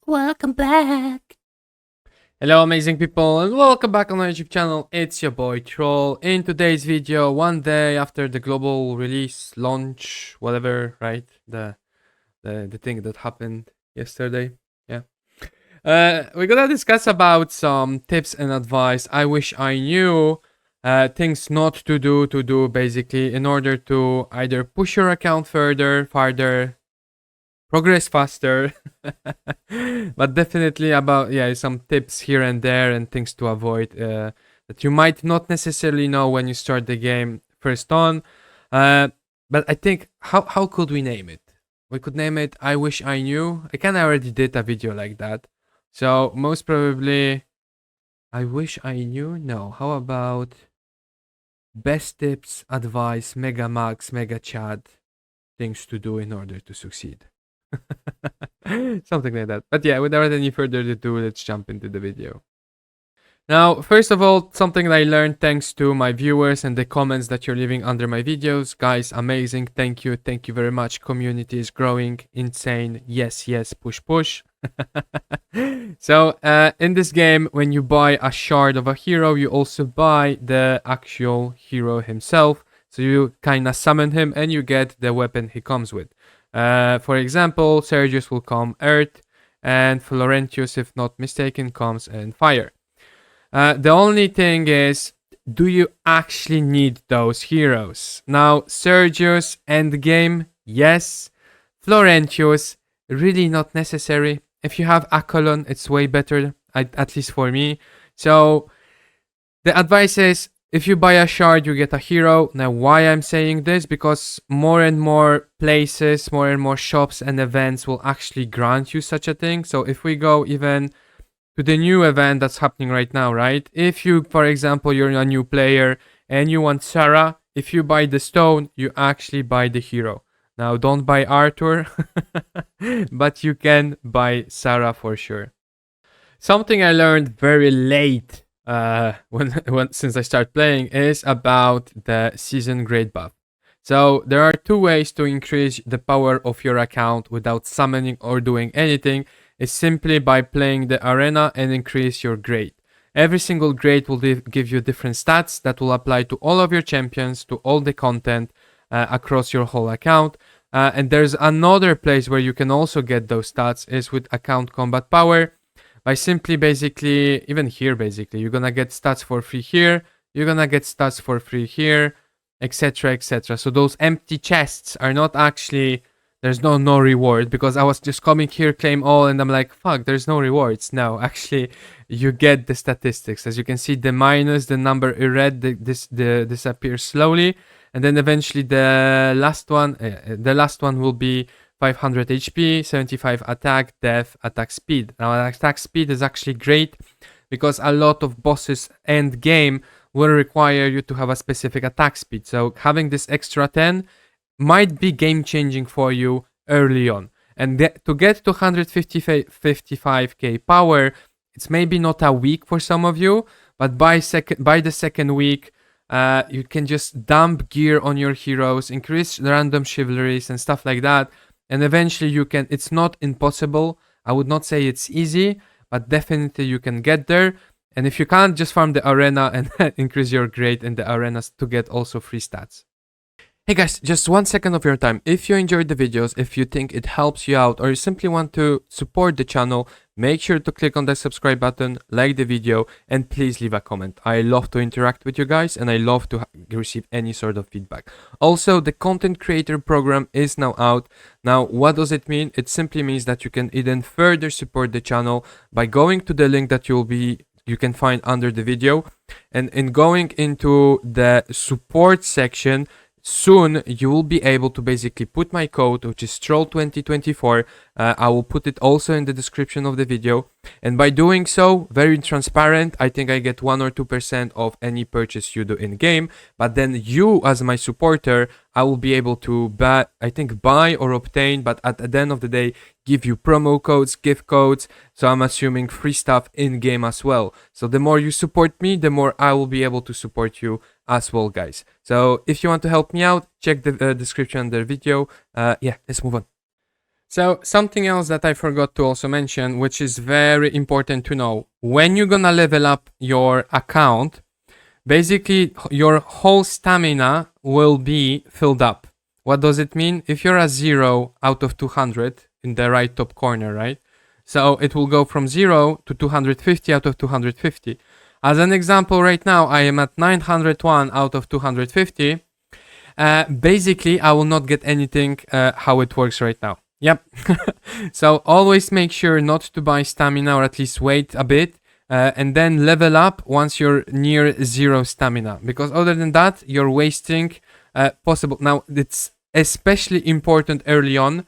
Welcome back. Hello amazing people and welcome back on my YouTube channel. It's your boy Troll. In today's video, one day after the global release, launch, whatever, right? The thing that happened yesterday. Yeah. We're gonna discuss about some tips and advice I wish I knew. Things not to do basically in order to either push your account farther, progress faster. But definitely about some tips here and there and things to avoid that you might not necessarily know when you start the game first on. But I think how could we name it? We could name it I wish I knew. I kinda already did a video like that. So most probably I wish I knew. No, how about best tips, advice, mega max, mega chat, things to do in order to succeed. Something like that. But yeah, without any further ado, let's jump into the video. Now, first of all, something that I learned thanks to my viewers and the comments that you're leaving under my videos. Guys, amazing. Thank you. Thank you very much. Community is growing. Insane. Yes, yes. Push, push. So, in this game, when you buy a shard of a hero, you also buy the actual hero himself. So you kind of summon him and you get the weapon he comes with. For example, Sergius will come Earth, and Florentius, if not mistaken, comes in Fire. The only thing is, do you actually need those heroes? Now, Sergius, endgame, yes. Florentius, really not necessary. If you have Acolon, it's way better, at least for me. So, the advice is, if you buy a shard, you get a hero. Now, why I'm saying this? Because more and more places, more and more shops and events will actually grant you such a thing. So if we go even to the new event that's happening right now, right? If you, for example, you're a new player and you want Sarah, if you buy the stone, you actually buy the hero. Now, don't buy Arthur, but you can buy Sarah for sure. Something I learned very late since I started playing is about the season grade buff. So there are two ways to increase the power of your account without summoning or doing anything. Is simply by playing the arena and increase your grade. Every single grade will give you different stats that will apply to all of your champions, to all the content across your whole account. And there's another place where you can also get those stats is with account combat power. By simply basically, even here basically, you're gonna get stats for free here, you're gonna get stats for free here, etc, etc. So those empty chests are not actually, there's no reward, because I was just coming here, claim all, and I'm like, fuck, there's no rewards. No, actually, you get the statistics. As you can see, the minus, the number in red, disappears slowly, and then eventually the last one will be 500 HP, 75 attack, death, attack speed. Now, attack speed is actually great because a lot of bosses end game will require you to have a specific attack speed. So having this extra 10 might be game changing for you early on. And to get to 155k power, it's maybe not a week for some of you, but by the second week, you can just dump gear on your heroes, increase random chivalries and stuff like that. And eventually you can, it's not impossible. I would not say it's easy, but definitely you can get there. And if you can't, just farm the arena and increase your grade in the arenas to get also free stats. Hey guys, just 1 second of your time. If you enjoyed the videos, if you think it helps you out, or you simply want to support the channel, make sure to click on the subscribe button, like the video, and please leave a comment. I love to interact with you guys, and I love to receive any sort of feedback. Also, the content creator program is now out. Now, what does it mean? It simply means that you can even further support the channel by going to the link that you can find under the video, and in going into the support section, soon you will be able to basically put my code, which is Troll2024. I will put it also in the description of the video, and by doing so, very transparent, I think I get 1 or 2% of any purchase you do in game. But then you, as my supporter, I will be able to buy or obtain, but at the end of the day, give you promo codes, gift codes. So I'm assuming free stuff in game as well. So the more you support me, the more I will be able to support you as well, guys. So if you want to help me out, check the description of the video. Yeah, let's move on. So something else that I forgot to also mention, which is very important to know, when you're gonna level up your account, basically your whole stamina will be filled up. What does it mean? If you're a 0 out of 200 in the right top corner, right? So it will go from 0 to 250 out of 250. As an example, right now I am at 901 out of 250. Basically, I will not get anything how it works right now. Yep. So always make sure not to buy stamina, or at least wait a bit. And then level up once you're near 0 stamina. Because other than that, you're wasting possible. Now, it's especially important early on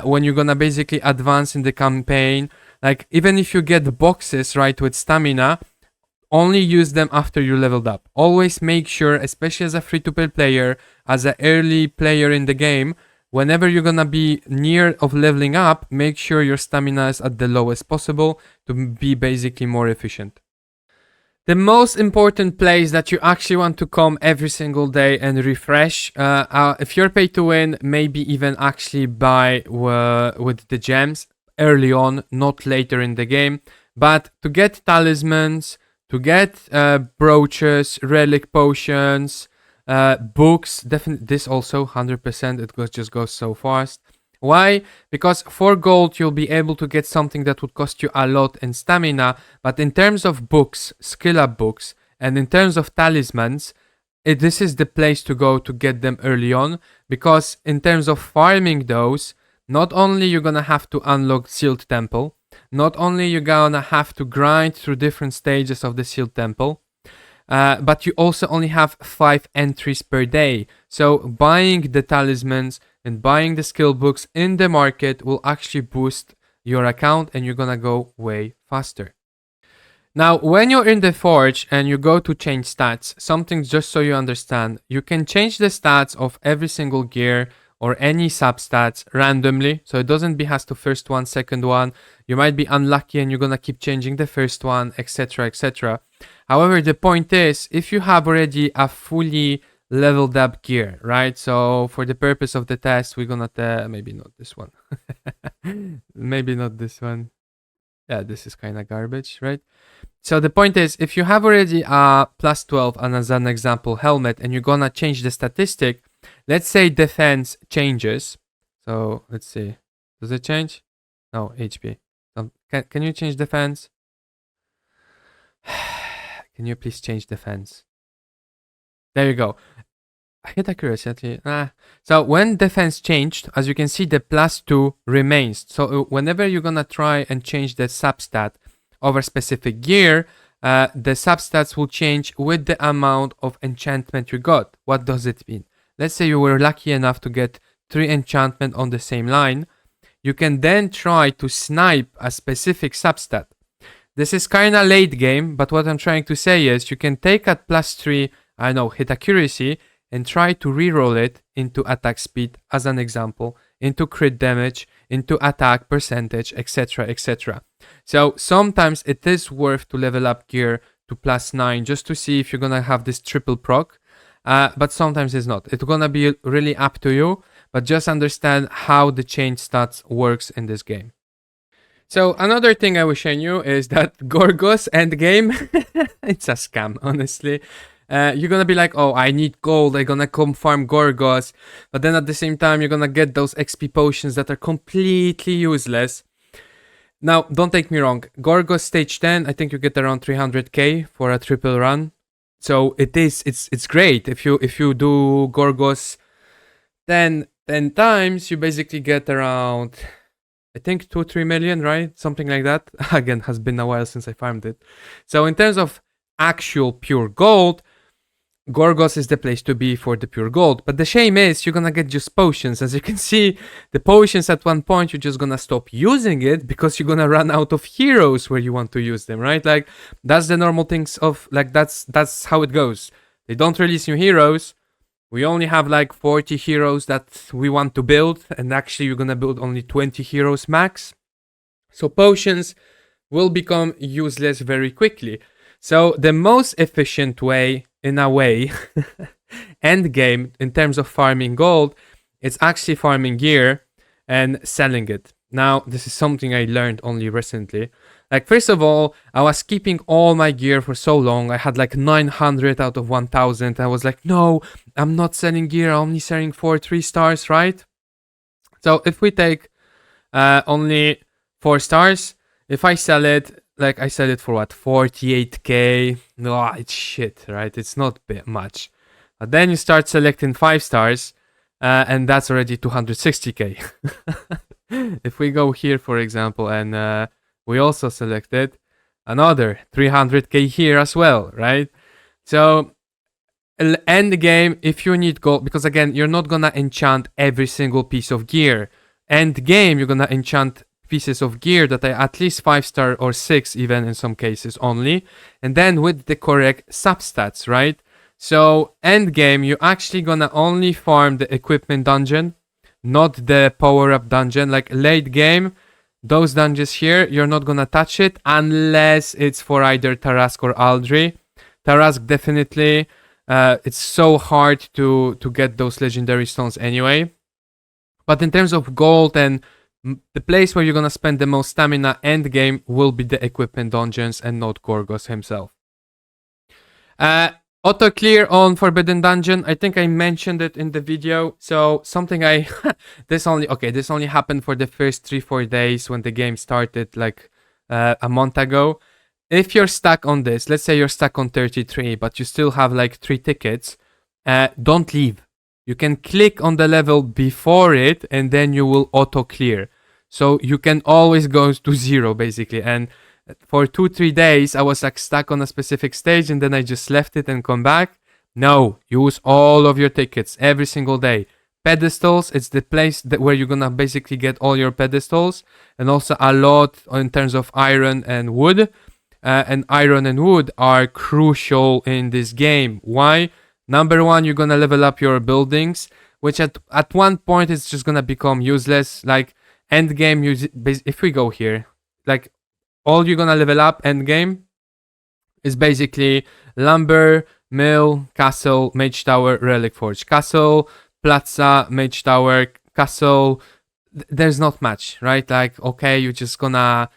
when you're gonna basically advance in the campaign. Like, even if you get boxes, right, with stamina, only use them after you leveled up. Always make sure, especially as a free-to-play player, as an early player in the game, whenever you're gonna be near of leveling up, make sure your stamina is at the lowest possible to be basically more efficient. The most important place that you actually want to come every single day and refresh, if you're pay to win, maybe even actually buy with the gems early on, not later in the game. But to get talismans, to get brooches, relic potions, books, definitely this also 100%. It just goes so fast. Why? Because for gold you'll be able to get something that would cost you a lot in stamina, but in terms of books, skill up books, and in terms of talismans, this is the place to go to get them early on, because in terms of farming those, not only you're gonna have to unlock Sealed Temple, not only you're gonna have to grind through different stages of the Sealed Temple, but you also only have 5 entries per day. So buying the talismans and buying the skill books in the market will actually boost your account, and you're gonna go way faster. Now, when you're in the forge and you go to change stats, something just so you understand, you can change the stats of every single gear or any substats randomly. So it doesn't be has to first one, second one. You might be unlucky and you're gonna keep changing the first one, etc, etc. However, the point is, if you have already a fully leveled up gear, right? So for the purpose of the test, we're gonna maybe not this one. Maybe not this one. Yeah, this is kind of garbage, right? So the point is, if you have already a plus 12 and as an example helmet, and you're gonna change the statistic, let's say defense changes. So let's see, does it change? No, HP. Can you change defense? Can you please change defense? There you go. I hit accuracy. So when defense changed, as you can see, the plus 2 remains. So whenever you're gonna try and change the substat of a specific gear, the substats will change with the amount of enchantment you got. What does it mean? Let's say you were lucky enough to get 3 enchantment on the same line. You can then try to snipe a specific substat. This is kind of late game, but what I'm trying to say is you can take at plus 3, I know, hit accuracy, and try to reroll it into attack speed, as an example, into crit damage, into attack percentage, etc, etc. So sometimes it is worth to level up gear to plus 9 just to see if you're gonna have this triple proc, but sometimes it's not. It's gonna be really up to you, but just understand how the change stats works in this game. So another thing I was showing you is that Gorgos endgame, it's a scam, honestly. You're gonna be like, oh, I need gold, I'm gonna come farm Gorgos, but then at the same time, you're gonna get those XP potions that are completely useless. Now, don't take me wrong, Gorgos stage 10, I think you get around 300k for a triple run. So it's great. If you do Gorgos 10 times, you basically get around, I think 2-3 million, right? Something like that. Again, has been a while since I farmed it. So in terms of actual pure gold, Gorgos is the place to be for the pure gold. But the shame is you're gonna get just potions. As you can see, the potions at one point, you're just gonna stop using it because you're gonna run out of heroes where you want to use them, right? Like, that's the normal things of, like, that's how it goes. They don't release new heroes. We only have like 40 heroes that we want to build, and actually you're gonna build only 20 heroes max. So potions will become useless very quickly. So the most efficient way, in a way, end game in terms of farming gold, it's actually farming gear. and selling it. Now, this is something I learned only recently. Like, first of all, I was keeping all my gear for so long. I had like 900 out of 1000. I was like, no, I'm not selling gear. I'm only selling for 3 stars, right? So if we take only 4 stars, if I sell it, like I sell it for what, 48k? No, it's shit, right? It's not much. But then you start selecting 5 stars, and that's already 260k. If we go here, for example, and we also selected another 300k here as well, right? So end the game if you need gold, because again, you're not gonna enchant every single piece of gear. End game, you're gonna enchant pieces of gear that are at least 5-star or 6 even in some cases only, and then with the correct substats, right? So end game, you're actually gonna only farm the equipment dungeon, not the power-up dungeon. Like late game, those dungeons here, you're not gonna touch it unless it's for either Tarask or Aldri. Tarask definitely, it's so hard to get those legendary stones anyway. But in terms of gold and the place where you're gonna spend the most stamina end game will be the equipment dungeons and not Gorgos himself. Auto clear on Forbidden Dungeon. I think I mentioned it in the video. So something this only happened for the first 3-4 days when the game started, like a month ago. If you're stuck on this, let's say you're stuck on 33, but you still have like 3 tickets, don't leave. You can click on the level before it and then you will auto clear. So you can always go to 0 basically. And for 2-3 days, I was like stuck on a specific stage and then I just left it and come back. No, use all of your tickets every single day. Pedestals, it's the place where you're gonna basically get all your pedestals, and also a lot in terms of iron and wood. And iron and wood are crucial in this game. Why? Number one, you're gonna level up your buildings, which at one point it's just gonna become useless. Like end game, if we go here, like all you're gonna level up end game is basically lumber, mill, castle, mage tower, relic forge. Castle, plaza, mage tower, castle. There's not much, right? Like, okay, you're just gonna...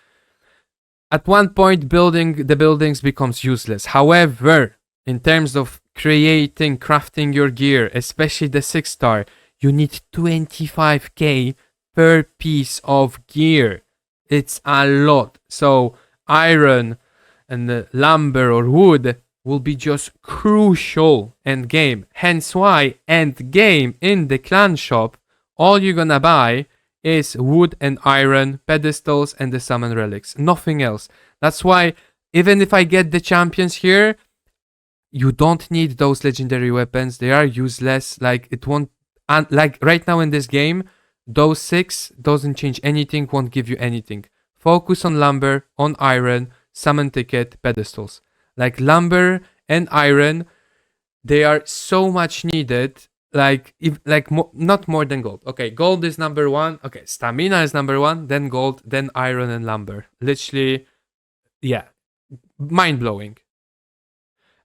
At one point, the buildings becomes useless. However, in terms of crafting your gear, especially the 6-star, you need 25k per piece of gear. It's a lot. So iron and lumber or wood will be just crucial end game. Hence why end game in the clan shop, all you're gonna buy is wood and iron, pedestals, and the summon relics. Nothing else. That's why even if I get the champions here, you don't need those legendary weapons. They are useless. Like it won't... And like right now in this game, those 6 doesn't change anything, won't give you anything. Focus on lumber, on iron, summon ticket, pedestals. Like lumber and iron, they are so much needed. Like not more than gold. Okay, gold is number 1. Okay, stamina is number 1, then gold, then iron and lumber. Literally, yeah, mind blowing.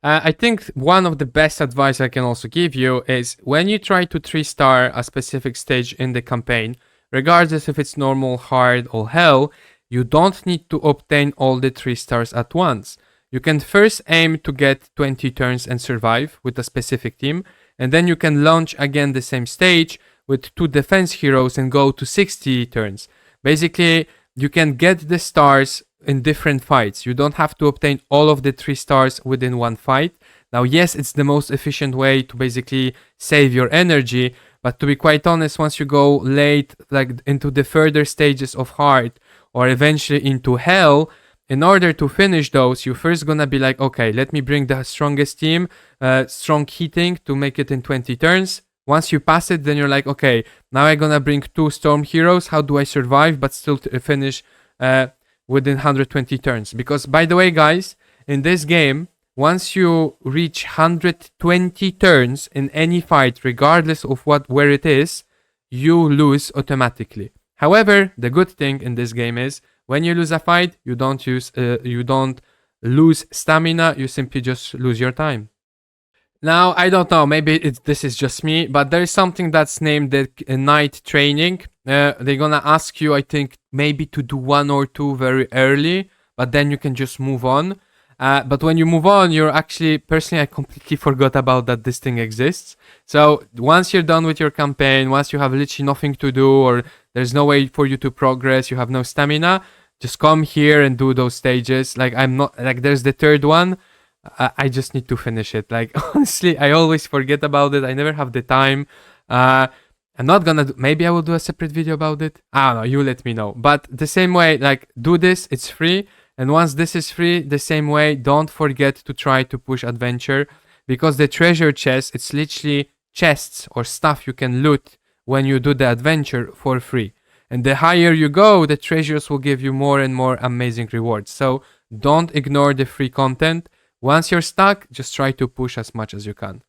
I think one of the best advice I can also give you is when you try to 3-star a specific stage in the campaign, regardless if it's normal, hard, or hell, you don't need to obtain all the 3 stars at once. You can first aim to get 20 turns and survive with a specific team, and then you can launch again the same stage with 2 defense heroes and go to 60 turns. Basically, you can get the stars in different fights. You don't have to obtain all of the 3 stars within one fight. Now, yes, it's the most efficient way to basically save your energy, but to be quite honest, once you go late, like into the further stages of hard or eventually into hell, in order to finish those, you're first gonna be like, okay, let me bring the strongest team, strong heating to make it in 20 turns. Once you pass it, then you're like, okay, now I'm gonna bring 2 storm heroes. How do I survive but still finish within 120 turns? Because by the way, guys, in this game, once you reach 120 turns in any fight, regardless of where it is, you lose automatically. However, the good thing in this game is when you lose a fight, you don't lose stamina, you simply just lose your time. Now, I don't know, maybe this is just me, but there is something that's named the night training. They're gonna ask you, I think, maybe to do 1 or 2 very early, but then you can just move on. But when you move on, you're actually, personally, I completely forgot about that this thing exists. So once you're done with your campaign, once you have literally nothing to do, or there's no way for you to progress, you have no stamina, just come here and do those stages. Like, I'm not, like, there's the third one. I just need to finish it. Like, honestly, I always forget about it. I never have the time. I'm not gonna maybe I will do a separate video about it. I don't know, you let me know. But the same way, like, do this, it's free. And once this is free, the same way, don't forget to try to push adventure, because the treasure chest, it's literally chests or stuff you can loot when you do the adventure for free. And the higher you go, the treasures will give you more and more amazing rewards. So don't ignore the free content. Once you're stuck, just try to push as much as you can.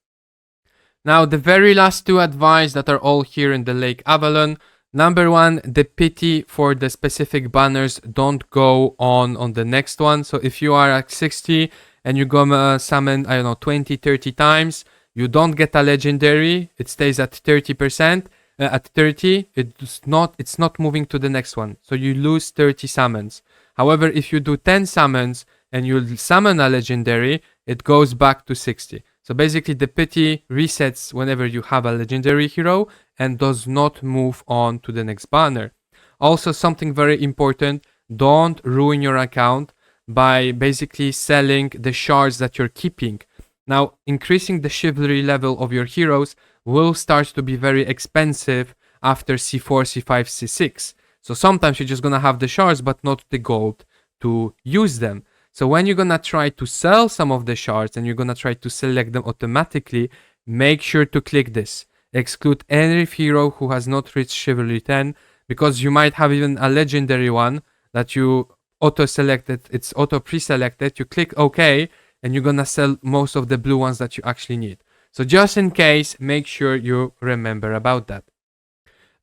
Now, the very last 2 advice that are all here in the Lake Avalon. Number 1, the pity for the specific banners don't go on the next one. So if you are at 60 and you go summon, I don't know, 20, 30 times, you don't get a legendary. It stays at 30%. At 30, it's not moving to the next one. So you lose 30 summons. However, if you do 10 summons and you summon a legendary, it goes back to 60. So basically the pity resets whenever you have a legendary hero and does not move on to the next banner. Also, something very important, don't ruin your account by basically selling the shards that you're keeping. Now, increasing the chivalry level of your heroes will start to be very expensive after C4, C5, C6. So sometimes you're just gonna have the shards but not the gold to use them. So when you're gonna try to sell some of the shards and you're gonna try to select them automatically, make sure to click this. Exclude any hero who has not reached Chivalry 10, because you might have even a legendary one that you auto-selected, it's auto-pre-selected, you click OK, and you're gonna sell most of the blue ones that you actually need. So just in case, make sure you remember about that.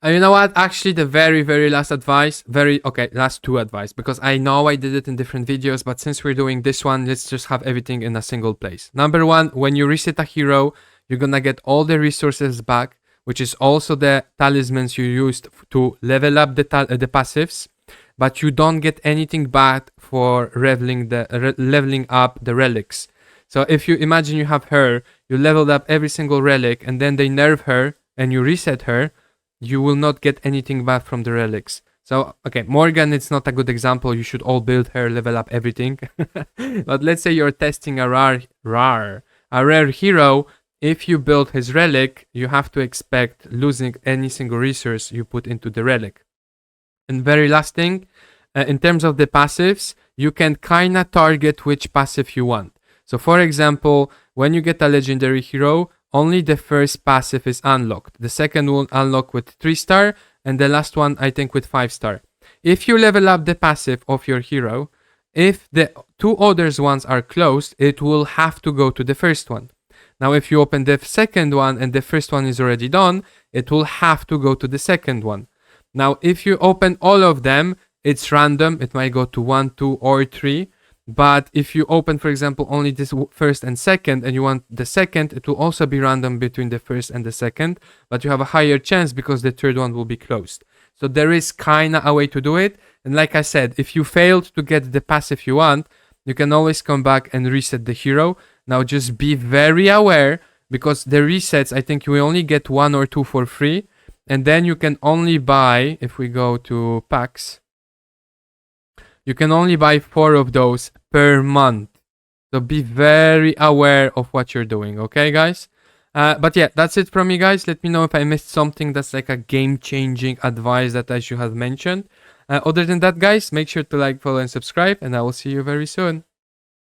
And you know what? Actually, the very, very last advice, last 2 advice, because I know I did it in different videos, but since we're doing this one, let's just have everything in a single place. Number 1, when you reset a hero, you're gonna get all the resources back, which is also the talismans you used to level up the passives, but you don't get anything back for leveling up the relics. So if you imagine you have her, you leveled up every single relic, and then they nerf her, and you reset her, you will not get anything back from the relics. So, okay, Morgan, it's not a good example. You should all build her, level up everything. But let's say you're testing a rare hero. If you build his relic, you have to expect losing any single resource you put into the relic. And very last thing, in terms of the passives, you can kinda target which passive you want. So for example, when you get a legendary hero, only the first passive is unlocked. The second will unlock with 3-star, and the last one, I think, with 5-star. If you level up the passive of your hero, if the 2 others ones are closed, it will have to go to the first one. Now, if you open the second one and the first one is already done, it will have to go to the second one. Now, if you open all of them, it's random. It might go to 1, 2, or 3. But if you open, for example, only this first and second, and you want the second, it will also be random between the first and the second, but you have a higher chance because the third one will be closed. So there is kinda a way to do it. And like I said, if you failed to get the passive you want, you can always come back and reset the hero. Now just be very aware, because the resets, I think you only get 1 or 2 for free. And then you can only buy, if we go to packs, you can only buy 4 of those per month. So be very aware of what you're doing, okay, guys? But yeah, that's it from me, guys. Let me know if I missed something that's like a game-changing advice that I should have mentioned. Other than that, guys, make sure to like, follow, and subscribe, and I will see you very soon.